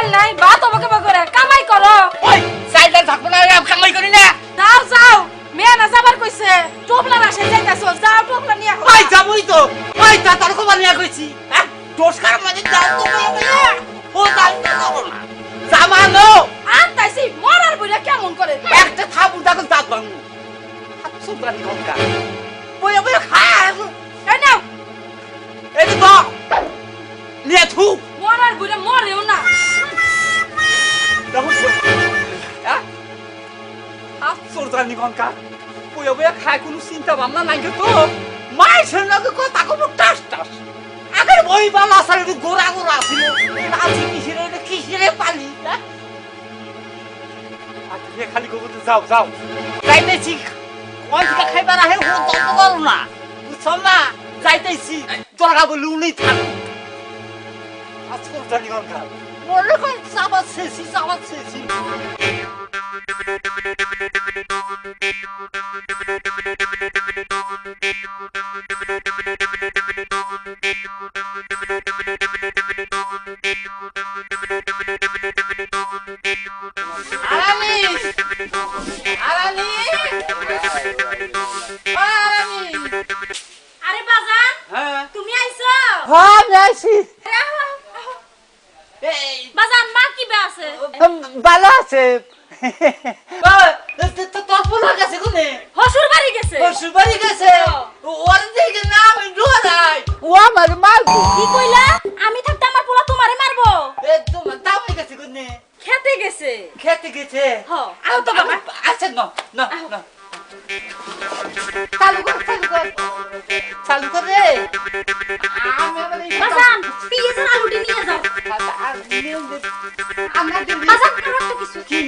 চাল নাই ভাত আমাকে করে কামাই করো। ওই চাইলে থাকবো না আমি কামাই করি না। দাও যাও মেয়ে না যাবার কইছে টোপলা রাশে যাইতাছো যাও টোপলা নিয়া ওই যাবই তো ওই তা তোর কো বানিয়া কইছি হ্যাঁ দোষকার মানে যাও তো ও যাই না জামানো আনতাইছি মরার বইরা কেমন করে একটা থাবু দাও দাঁত ভাঙু সুপারি গঙ্গা বই বই খায় এই নাও এই তো নিয়ে থু মরার বইরা মরেও না দেখো হ্যাঁ সুরতানি গঙ্গা বই বই খায় কোনো চিন্তা ভাবনা নাই তো মাইছেন না কথা কব টাস টাস আগে বই বালা সারে গোরা গোরা ছিল আজি কিসিরে পালি হ্যাঁ আজকে খালি কব যাও যাও যাইতেছি ওই থেকে খাইবার আহে ও তত করো না বুঝছো না যাইতেছি তোরা বলি উনি থাক আজকে জানি গঙ্গা মনে কই সাবাত শেষি আরে বাজান হ্যাঁ তুমি আইছো হ্যাঁ যাইছি বাজান মা কি বে আছে ভালো আছে তোর পোলা গেছে কোনে হসুর বাড়ি গেছে শ্বশুর বাড়ি গেছে ওর দিকে না আমি ডোলাই ও আমার মারবো কি কইলা আমি থাকতে আমার পোলা তোমারে মারবো তোমার দাম গেছে কোনে খেতে গেছে খেতে গেছে হ আও তো বাবা আচ্ছা না চালু কর রে আমি আবার এই বাজান পিয়েছেন আলুটি নিয়ে যাও বাজান আর একটা কিছু কি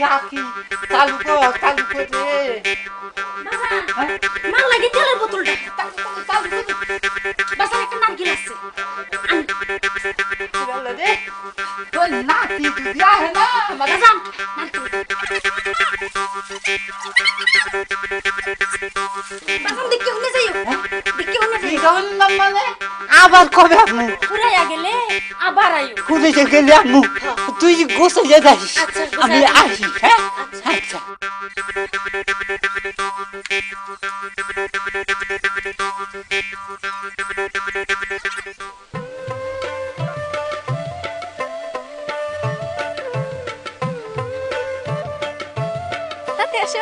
চালু কর রে বাজান মাল লাগে তেলের বোতলটা বাজান একটা নারকেল আছে বাজান বাজান দেখি হুনে যাইও দেখি হুনে যাইও আবার কবে আমু পুরাইয়া গেলে আবার আইও খুলে গেলে আমু তুই গোসল যে যাইস আচ্ছা, আমি গোসল। আসি হ্যাঁ আচ্ছা তাতে আসো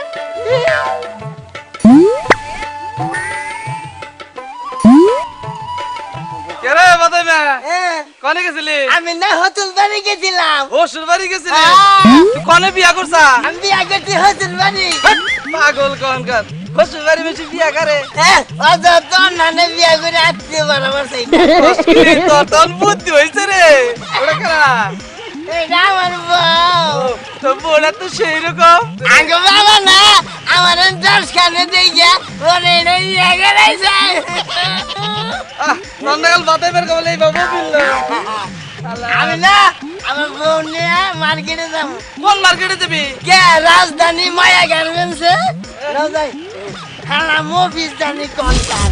কেরে বাদাই মে কোনে গেছিলি আমি না হতুল বাড়ি গেছিলাম শ্বশুর বাড়ি গেছিলি তুই কোনে বিয়া করছা আমি বিয়া করছি হতুল বাড়ি পাগল কোনকার শ্বশুর বাড়ি বেশি বিয়া করে অত তোর নানে বিয়া করে আসতে বরাবর সেই তোর তোর বুদ্ধি হয়েছে রে ওটা কেনা এটা আমার বউ তো বোনা তো সেই রকম আগে বাবা না আমার দশ খানে দেখে ওরে এটা বিয়া করেছে নন্দাকাল বাদাই বের কবলে এই বাবু বিললো আমি না আমার বউ নিয়ে মার্কেটে যাবো কোন মার্কেটে যাবি কে রাজধানী মায়া গার্মেন্টসে যাই খানা মফিস জানি কন্টার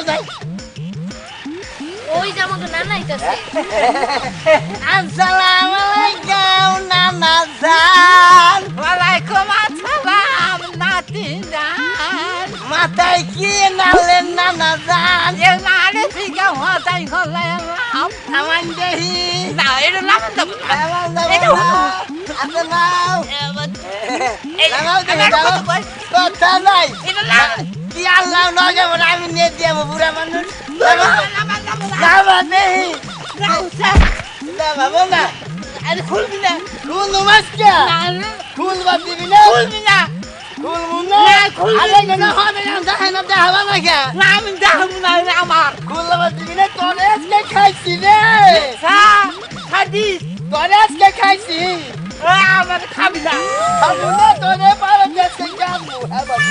যাই ওই জামাকে না নাইতাছে আসসালামু আলাইকুম নানা জান ওয়ালাইকুম আসসালাম নাতি জান মাথায় কি নালেন নানা জান এ নালে থেকে হতাই হলে আমার দেহি না এটা নাম দাও এটা আচ্ছা নাও কথা নাই কি আল্লাহ নয় আমি নিয়ে দিয়ে বুড়া মানুষ যাবা দেহি যাবা না আরে খুলবি না খুল নমস্কার খুল বাদ দিবি না খুলবি না খুলবো না আরে কেন হবে না দেখে না দেখাবা না কে না আমি দেখাবো না আমার খুল বাদ দিবি না তোর আজকে খাইছি রে খাদি তোর আজকে খাইছি আমার খাবি না খাবো না তোরে পারে দেখতে যাবো হ্যাঁ বাবু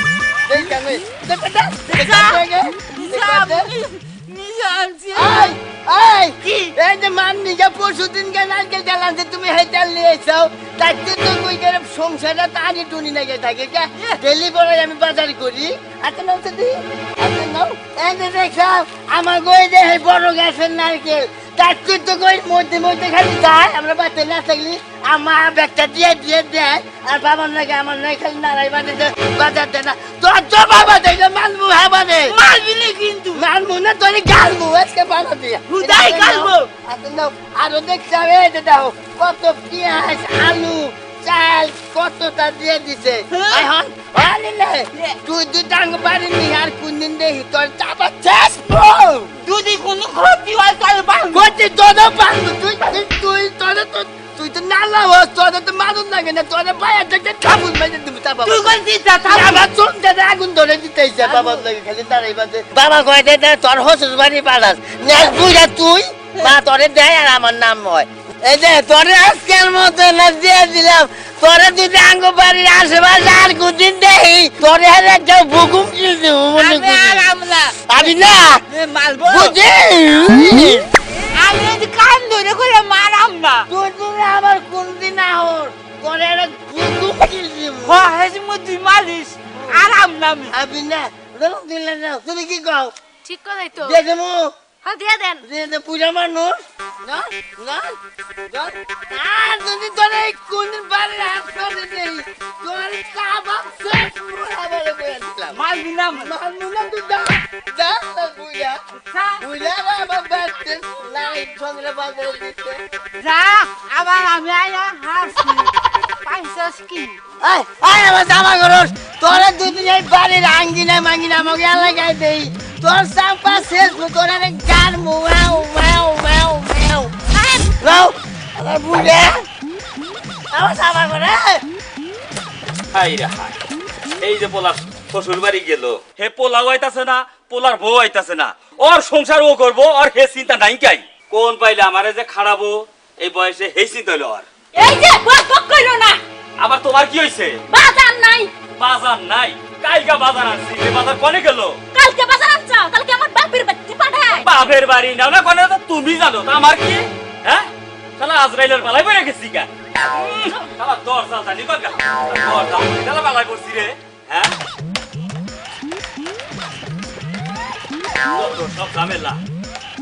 দেখে পরশুদিন তুমি হেঁটে নিয়েছো তাতে তো কই করে সংসারটা তারই টুনি নাকি থাকে ডেলি পরে আমি বাজার করি আচ্ছা নাও তো দি আচ্ছা নাও এই দেখলাম আমার গই যে বড় গাছের নারকেল তার তুই তো কই মধ্যে মধ্যে খালি যায় আমরা বাচ্চা না থাকলি আমার ব্যাগটা দিয়ে দেয় আর বাবার নাকি আমার নাই খালি নাড়াই বাজে বাজার দেয় না তোর বাবা দেখলে মানবো হ্যাঁ মানে মারবি না কিন্তু মানবো না তোর গালবো আজকে বানা দিয়ে হুদাই গালবো। আরো দেখতে হবে এই যে দেখো কত পেঁয়াজ আলু চাল কতটা দিয়ে দিছে এখন তুই দুটা আঙ্গ পারিনি আর কোনদিন দেখি তোর চাপা শেষ যদি কোনো ক্ষতি হয় তাহলে বাংলা গতি তোদের পারবো তুই তো নালা হস তোদের তো মানুষ লাগে না তোদের বাইরে থেকে ঠাকুর মেজে দিব তা বাবা তুই কোনছিস তা আমার চুলটা আগুন ধরে দিতেইছে বাবার লাগে খালি তারাই বাজে বাবা কয় দে তোর হসুর বাড়ি পালাস নেক্সট বুঝা তুই মা তোরে দেয় আর আমার নাম হয় এই যে তোরে আজকের মতো না দিয়ে দিলাম তোরে যদি আঙ্গ বাড়ির আশেপাশে আর কোনদিন দেখি তোরে আর একটা ভুকুম কি দেবো মনে করি আমি না মারবো বুঝি আমি যদি কান ধরে করে মারাম না তুই তুমি আবার কোনদিন আহর তোরে একটা ভুকুম কি দেবো হেজি তুই মারিস আরাম নামি আমি না দিলে না তুমি কি কও ঠিক কথাই তো দেখে মু হ্যাঁ দিয়ে দেন যে পূজা মানুষ না না আর যদি তোরে কোনদিন বাড়ি হাত করে দেই তোর কাবাব শেষ পুরাবারে করে দিলাম মারবি না মানু না তুই দা পূজা পূজা বাবা বাচ্চা নাই সঙ্গে বাজারে দিতে যা আবার আমি আয়া হাসি পাইছস কি আয় আমার জামা করস তোরে দুদিন এই বাড়ির আঙ্গিনা মাঙ্গিনা আমাকে লাগাই দেই তোর সাম্পা শেষ তোর আরে গান মুয়াও মাও মাও মাও নাও আমার বুঝে আমার জামা করে হাই রে হাই এই যে পোলার শ্বশুর বাড়ি গেল হে পোলাও আইতাছে না পোলার বউ আইতাছে না ওর সংসার ও করবো আর হে চিন্তা নাই কাই কোন পাইলে আমারে যে খাড়াবো এই বয়সে হে চিন্তা হইলো আর এই যে বক বক কইরো না আবার তোমার কি হইছে বাজার নাই বাজার নাই কাইগা বাজার আনছি এই বাজার কোনে গেল কালকে বাজার আনছো কালকে আমার বাপের বাড়ি পাঠায় বাপের বাড়ি নাও না কোনে তো তুমি জানো তা আমার কি হ্যাঁ শালা আজরাইলের পালাই পড়ে গেছি গা শালা দরজা জানি কর গা দরজা শালা পালাই পড়ছি রে হ্যাঁ সব ঝামেলা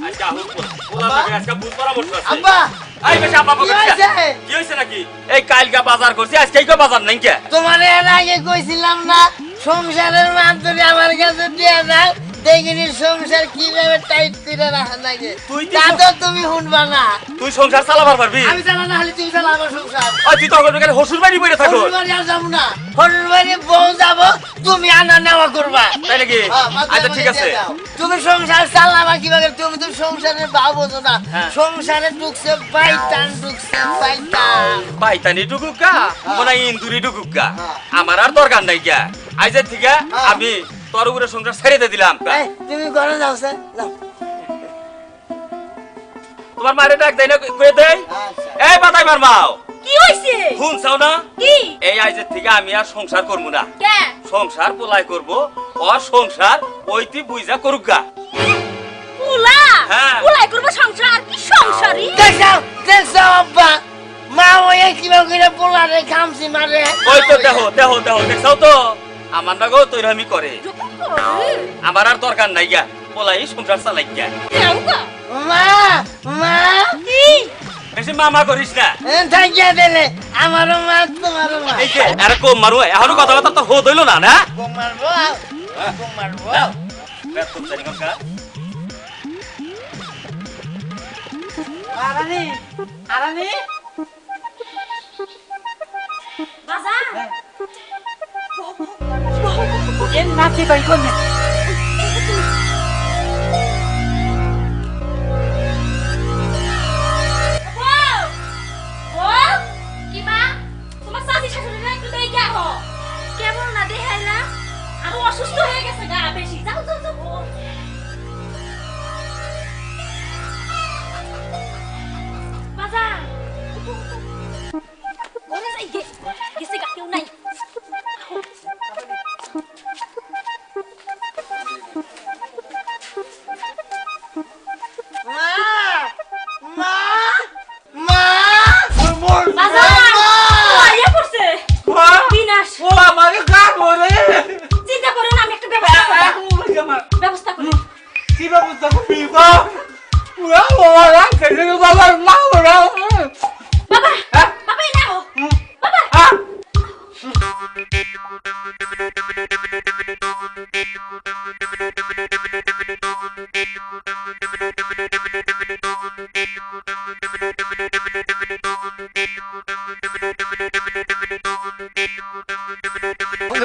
আজকে আহুত পোলা থেকে আজকে বুঝ পরামর্শ আছে আব্বা আই বেশি আব্বা কি হইছে? কি হইছে নাকি এই কালকা বাজার করছি আজকে কি বাজার নাই কে তোমার এর আগে কইছিলাম না সংসারের মাধ্যমে আমার কাছে দিয়ে দাও দেখিনি সংসার কিভাবে টাইট করে রাখা লাগে তুই কি তা তো তুমি শুনবা না তুই সংসার চালাবার পারবি আমি চালা না হলে তুমি চালা আমার সংসার ওই তুই তো ওখানে হসুর বাড়ি বইরে থাকো হরিবাড়ি আর যাবো না হরিবাড়ি বউ যাবো তুমি আনা নেওয়া করবা তাই নাকি হ্যাঁ, মাঝে আচ্ছা মাঝে ঠিক আছে দিয়ে দাও। তুমি সংসার চালাবা কিভাবে তুমি তো সংসারের ভাব বোঝো না হ্যাঁ। সংসারে ঢুকছে বাইটান ঢুকছে বাইটান বাইতানি টুকুকা মনে ইন্দুরি টুকুকা হ্যাঁ। আমার আর দরকার নাই গা আইজের থেকে হ্যাঁ। আমি তোর উপরে সংসার ছেড়ে দিয়ে দিলাম এই, তুমি ঘরে যাও স্যার যাও তোমার মায়ের ডাক দেয় না কয়ে দেয় আচ্ছা। এই বাতাই মার মাও কি হইছে শুন চাও না কি এই আইজের থেকে আমি আর সংসার করবো না কে সংসার পোলাই করবো ওর সংসার ওইটি বুঝা করুক গা পুলা হ্যাঁ। পুলাই করব সংসার কি সংসারই দেখছো আব্বা মা ওই কিভাবে করে পোলারে খামছি মারে ওই তো দেখছো তো আমার না গো তৈরি আমি করে আমার আর দরকার নাই গা পোলাই সংসার চালাই গা মা মা কি বেশি মামা করিস না থাকিয়া দিলে আমারও মা তোমারও মা এই যে আরে কম মারু এখনো কথাবার্তা তো হো দইলো না না মারবো মারবো বেতন জানি কাকা আরানি আরানি বাজার এর নাতি কই কোন অসুস্থ হয়ে গেছে গা বেশি যাও যাও যাও বাজার ওরে যাই গেছে গা কেউ নাই বাবা রাখছে বাবার মা ওরা বাবা বাবা এই নাও বাবা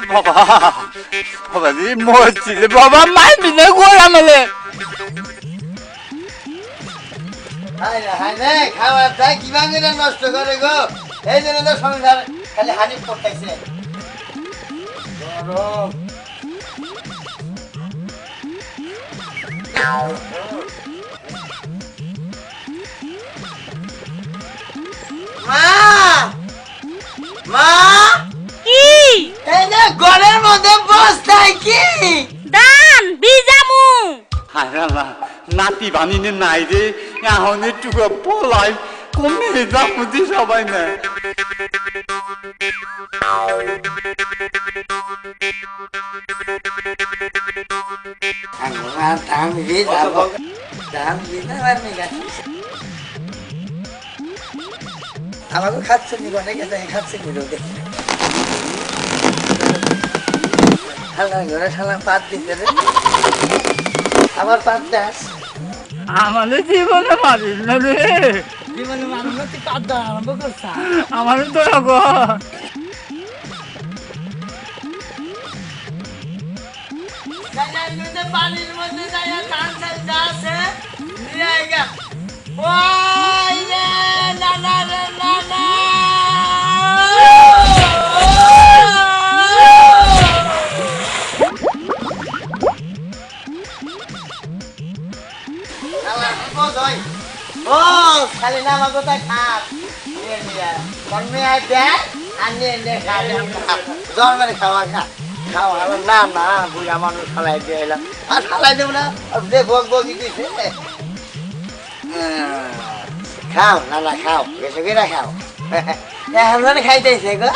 বাবা বাবা রে মরছিলে বাবা মারবি না গোলা মেলে খাওয়াটা কিভাবে নষ্ট করে গো এই জন্য তো সংসার খালি হানি পড়তেছে মা মা কি এই যে ঘরের মধ্যে বসতাই কি দান বিজামু হারালা নাতি বানিনে নাই রে এখন একটু পলাই কমে যাবি সবাই না আমাকে খাচ্ছে নি অনেক খাচ্ছে নি রোদে হালা ঘরে শালা পাত দিতে রে আবার পাত দাস আমাদের জীবনে মারিস না রে জীবনে মানুষ তুই পাত দেওয়া আরম্ভ করছা আমার তো গো পানির মধ্যে যাইয়া ধান চাল আছে নিয়ে আইগা ওই রে নানা রে নানা ও খালি নামা কোথায় খাপ নিয়ে নিয়ে কর্মে আয় দেখ আর নিয়ে নিয়ে খা জন্মের খাওয়া খা খাওয়া না না বুড়া মানুষ খালাই দিয়ে এলাম আর খালাই দেবো না দে বগি দিছে খাও না না খাও বেশি করে খাও এখন খাইতেছে গো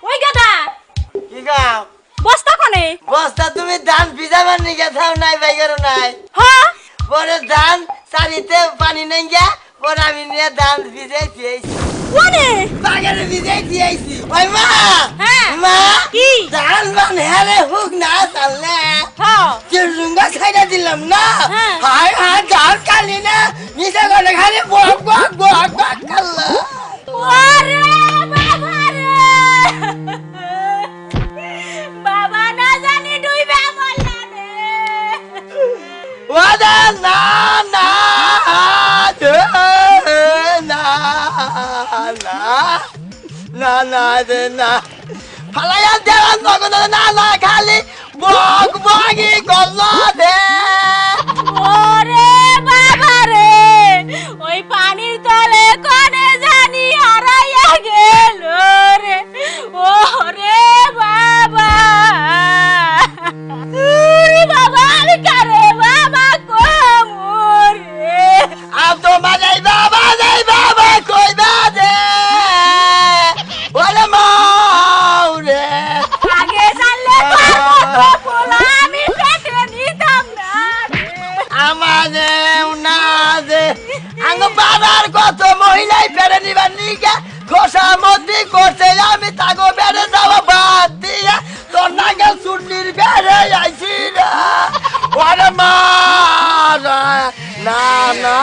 ওই গাদা কি গাও বস্তা কোনে বস্তা তুমি ধান ভিজাবার নিগে থাও নাই বাইগের নাই হ্যাঁ পরে ধান চারিতে পানি নেই গিয়া পরে আমি নিয়ে ধান ভিজাই দিয়েছি কোনে বাগানে ভিজাই দিয়েছি ওই মা হ্যাঁ মা কি ধান মান হেরে হুক না চাললে হ্যাঁ চিরুঙ্গা খাইটা দিলাম না হ্যাঁ। হায় হায় ধান কালি না নিচে করে খালি বক বক বক বক খাল্লা ওরে বাবা রে বাবা না জানি ডুইবে মরলা রে ওদা না না না না না না রে না ফালাইয়া দেওয়ান তখন না না খালি বক বকি করল দে ওরে বাবা রে ওই পানির তলে কোনে জানি হারাইয়া গেল রে ওরে বাবা ওরে বাবা আমি কারে বাবা কোমরে আব তো মাজাই বাবা যাই বাবা কই বাদে ওরে মাউরে আগে জানলে পারবো পোলা আমি পেটে নিতাম না রে আমারে না দে আঙ্গ বাবার কত মহিলাই পেরে নিবার নিগা খোসা মধ্যে করছে আমি তাগো বেড়ে যাওয়া বাদ দিয়া তোর নাগেল চুন্নির বেড়ে আইছি না ওরে মা না না